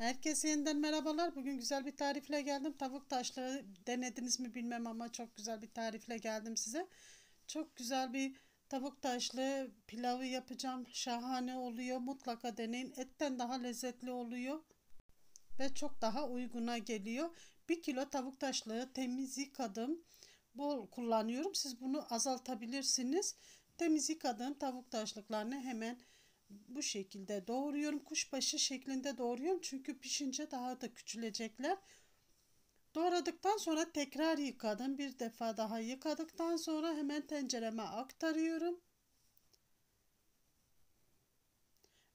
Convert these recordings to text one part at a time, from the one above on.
Herkese yeniden merhabalar. Bugün güzel bir tarifle geldim. Tavuk taşları denediniz mi bilmem ama çok güzel bir tarifle geldim size. Çok güzel bir tavuk taşlı pilavı yapacağım. Şahane oluyor. Mutlaka deneyin. Etten daha lezzetli oluyor ve çok daha uyguna geliyor. 1 kilo tavuk taşlığı temiz yıkadım. Bol kullanıyorum. Siz bunu azaltabilirsiniz. Temiz yıkadığım tavuk taşlıklarını hemen bu şekilde doğruyorum. Kuşbaşı şeklinde doğruyorum. Çünkü pişince daha da küçülecekler. Doğradıktan sonra tekrar yıkadım. Bir defa daha yıkadıktan sonra hemen tencereme aktarıyorum.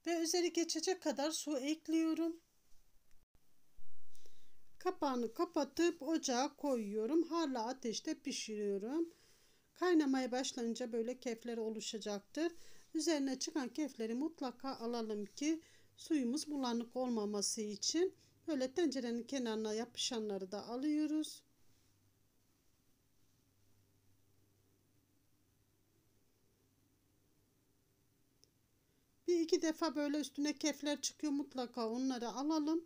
Ve üzeri geçecek kadar su ekliyorum. Kapağını kapatıp ocağa koyuyorum. Hala ateşte pişiriyorum. Kaynamaya başlayınca böyle kefleri oluşacaktır. Üzerine çıkan kefleri mutlaka alalım ki suyumuz bulanık olmaması için. Böyle tencerenin kenarına yapışanları da alıyoruz. Bir iki defa böyle üstüne kefler çıkıyor, mutlaka onları alalım.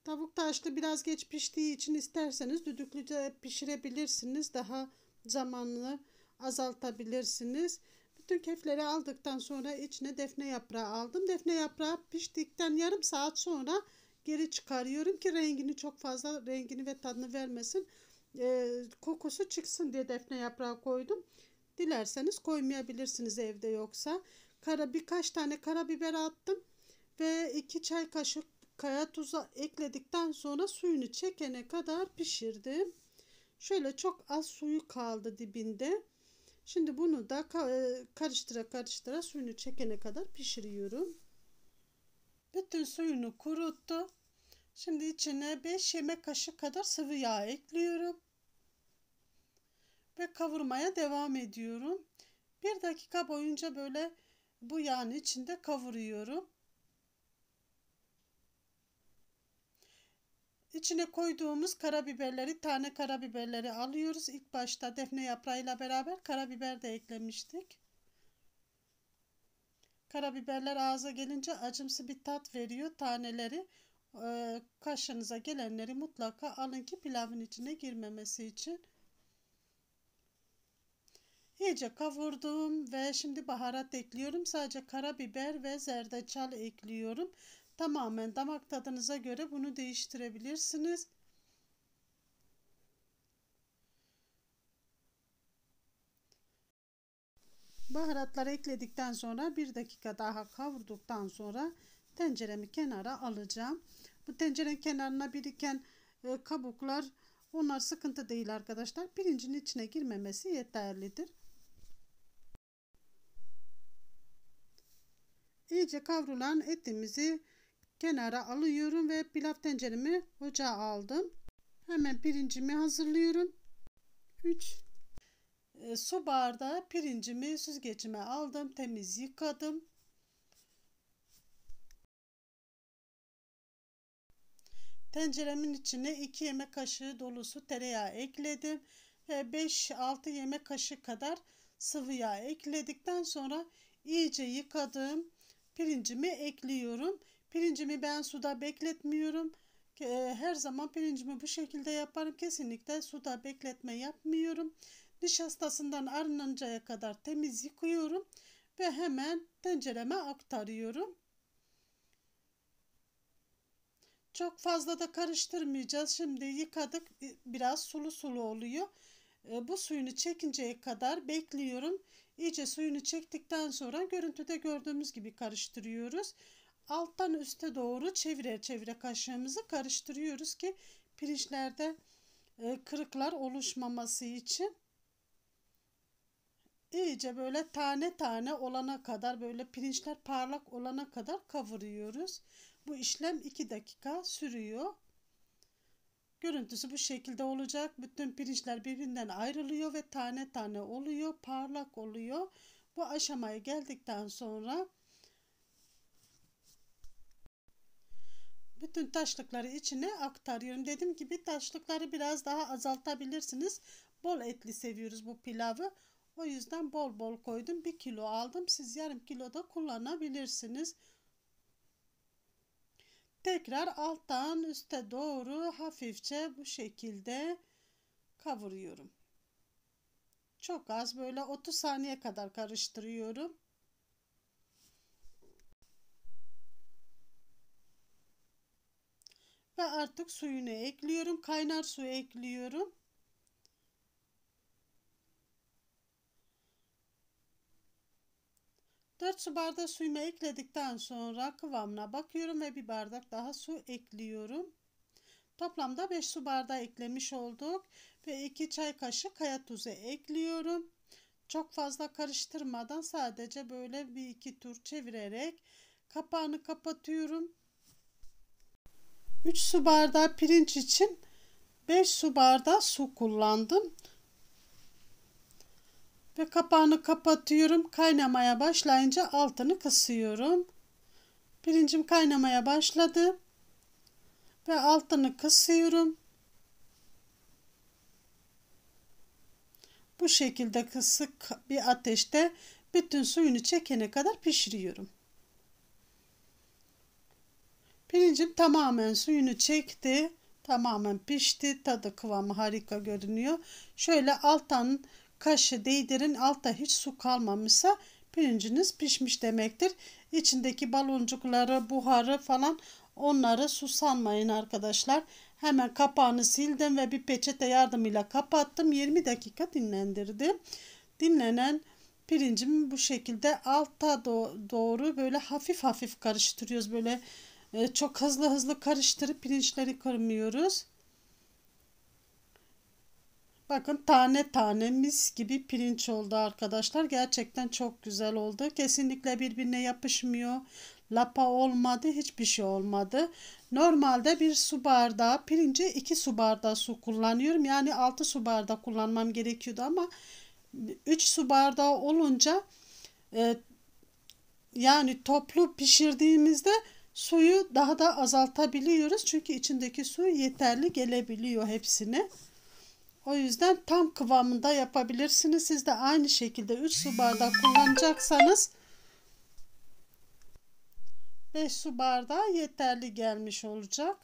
Tavuk taşlı biraz geç piştiği için isterseniz düdüklüde pişirebilirsiniz. Daha zamanını azaltabilirsiniz. Bütün kefleri aldıktan sonra içine defne yaprağı aldım. Defne yaprağı piştikten yarım saat sonra geri çıkarıyorum ki rengini çok fazla rengini ve tadını vermesin. Kokusu çıksın diye defne yaprağı koydum. Dilerseniz koymayabilirsiniz evde yoksa. Birkaç tane karabiber attım ve 2 çay kaşık kaya tuzu ekledikten sonra suyunu çekene kadar pişirdim. Şöyle çok az suyu kaldı dibinde. Şimdi bunu da karıştıra karıştıra suyunu çekene kadar pişiriyorum. Bütün suyunu kuruttu. Şimdi içine 5 yemek kaşığı kadar sıvı yağ ekliyorum. Ve kavurmaya devam ediyorum. 1 dakika boyunca böyle bu yağın içinde kavuruyorum. İçine koyduğumuz karabiberleri, tane karabiberleri alıyoruz. İlk başta defne yaprağıyla beraber karabiber de eklemiştik. Karabiberler ağza gelince acımsı bir tat veriyor. Taneleri kaşığınıza gelenleri mutlaka alın ki pilavın içine girmemesi için. İyice kavurdum ve şimdi baharat ekliyorum. Sadece karabiber ve zerdeçal ekliyorum. Tamamen damak tadınıza göre bunu değiştirebilirsiniz. Baharatları ekledikten sonra 1 dakika daha kavurduktan sonra tenceremi kenara alacağım. Bu tencerenin kenarına biriken kabuklar, onlar sıkıntı değil arkadaşlar. Pirincin içine girmemesi yeterlidir. İyice kavrulan etimizi kenara alıyorum ve pilav tenceremi ocağa aldım. Hemen pirincimi hazırlıyorum. 3 su bardağı pirincimi süzgecime aldım. Temiz yıkadım. Tenceremin içine 2 yemek kaşığı dolusu tereyağı ekledim. Ve 5-6 yemek kaşığı kadar sıvı yağ ekledikten sonra iyice yıkadığım pirincimi ekliyorum. Pirincimi ben suda bekletmiyorum. Her zaman pirincimi bu şekilde yaparım. Kesinlikle suda bekletme yapmıyorum. Nişastasından arınıncaya kadar temiz yıkıyorum ve hemen tencereme aktarıyorum. Çok fazla da karıştırmayacağız. Şimdi yıkadık. Biraz sulu sulu oluyor. Bu suyunu çekinceye kadar bekliyorum. İyice suyunu çektikten sonra görüntüde gördüğümüz gibi karıştırıyoruz. Alttan üste doğru çevire çevire kaşığımızı karıştırıyoruz ki pirinçlerde kırıklar oluşmaması için. İyice böyle tane tane olana kadar, böyle pirinçler parlak olana kadar kavuruyoruz. Bu işlem 2 dakika sürüyor. Görüntüsü bu şekilde olacak. Bütün pirinçler birbirinden ayrılıyor ve tane tane oluyor, parlak oluyor. Bu aşamaya geldikten sonra bütün taşlıkları içine aktarıyorum. Dediğim gibi taşlıkları biraz daha azaltabilirsiniz. Bol etli seviyoruz bu pilavı. O yüzden bol bol koydum. 1 kilo aldım. Siz yarım kilo da kullanabilirsiniz. Tekrar alttan üste doğru hafifçe bu şekilde kavuruyorum. Çok az, böyle 30 saniye kadar karıştırıyorum. Ve artık suyunu ekliyorum. Kaynar su ekliyorum. Dört su bardağı suyumu ekledikten sonra kıvamına bakıyorum ve bir bardak daha su ekliyorum. Toplamda 5 su bardağı eklemiş olduk ve 2 çay kaşığı kaya tuzu ekliyorum. Çok fazla karıştırmadan sadece böyle bir iki tur çevirerek kapağını kapatıyorum. 3 su bardağı pirinç için 5 su bardağı su kullandım. Ve kapağını kapatıyorum. Kaynamaya başlayınca altını kısıyorum. Pirincim kaynamaya başladı. Ve altını kısıyorum. Bu şekilde kısık bir ateşte bütün suyunu çekene kadar pişiriyorum. Pirincim tamamen suyunu çekti. Tamamen pişti. Tadı kıvamı harika görünüyor. Şöyle alttan kaşı değdirin. Altta hiç su kalmamışsa pirinciniz pişmiş demektir. İçindeki baloncukları, buharı falan, onları su sanmayın arkadaşlar. Hemen kapağını sildim ve bir peçete yardımıyla kapattım. 20 dakika dinlendirdim. Dinlenen pirincimi bu şekilde alta doğru böyle hafif hafif karıştırıyoruz. Böyle çok hızlı hızlı karıştırıp pirinçleri kırmıyoruz. Bakın tane tane mis gibi pirinç oldu arkadaşlar. Gerçekten çok güzel oldu. Kesinlikle birbirine yapışmıyor. Lapa olmadı. Hiçbir şey olmadı. Normalde bir su bardağı pirince 2 su bardağı su kullanıyorum. Yani 6 su bardağı kullanmam gerekiyordu ama 3 su bardağı olunca yani toplu pişirdiğimizde suyu daha da azaltabiliyoruz. Çünkü içindeki su yeterli gelebiliyor hepsine. O yüzden tam kıvamında yapabilirsiniz. Siz de aynı şekilde 3 su bardağı kullanacaksanız 5 su bardağı yeterli gelmiş olacak.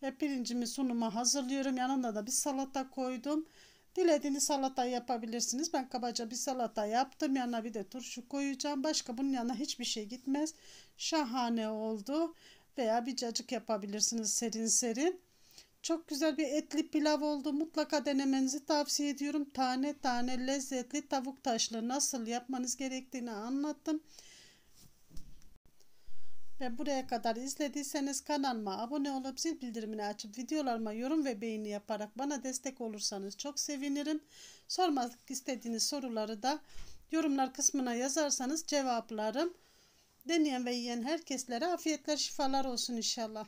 Ve pirincimi sunuma hazırlıyorum. Yanında da bir salata koydum. Dilediğiniz salata yapabilirsiniz. Ben kabaca bir salata yaptım. Yanına bir de turşu koyacağım. Başka bunun yanına hiçbir şey gitmez. Şahane oldu. Veya bir cacık yapabilirsiniz serin serin. Çok güzel bir etli pilav oldu. Mutlaka denemenizi tavsiye ediyorum. Tane tane lezzetli tavuk taşlı nasıl yapmanız gerektiğini anlattım. Ve buraya kadar izlediyseniz kanalıma abone olup zil bildirimini açıp videolarıma yorum ve beğeni yaparak bana destek olursanız çok sevinirim. Sormak istediğiniz soruları da yorumlar kısmına yazarsanız cevaplarım. Deneyen ve yiyen herkeslere afiyetler, şifalar olsun inşallah.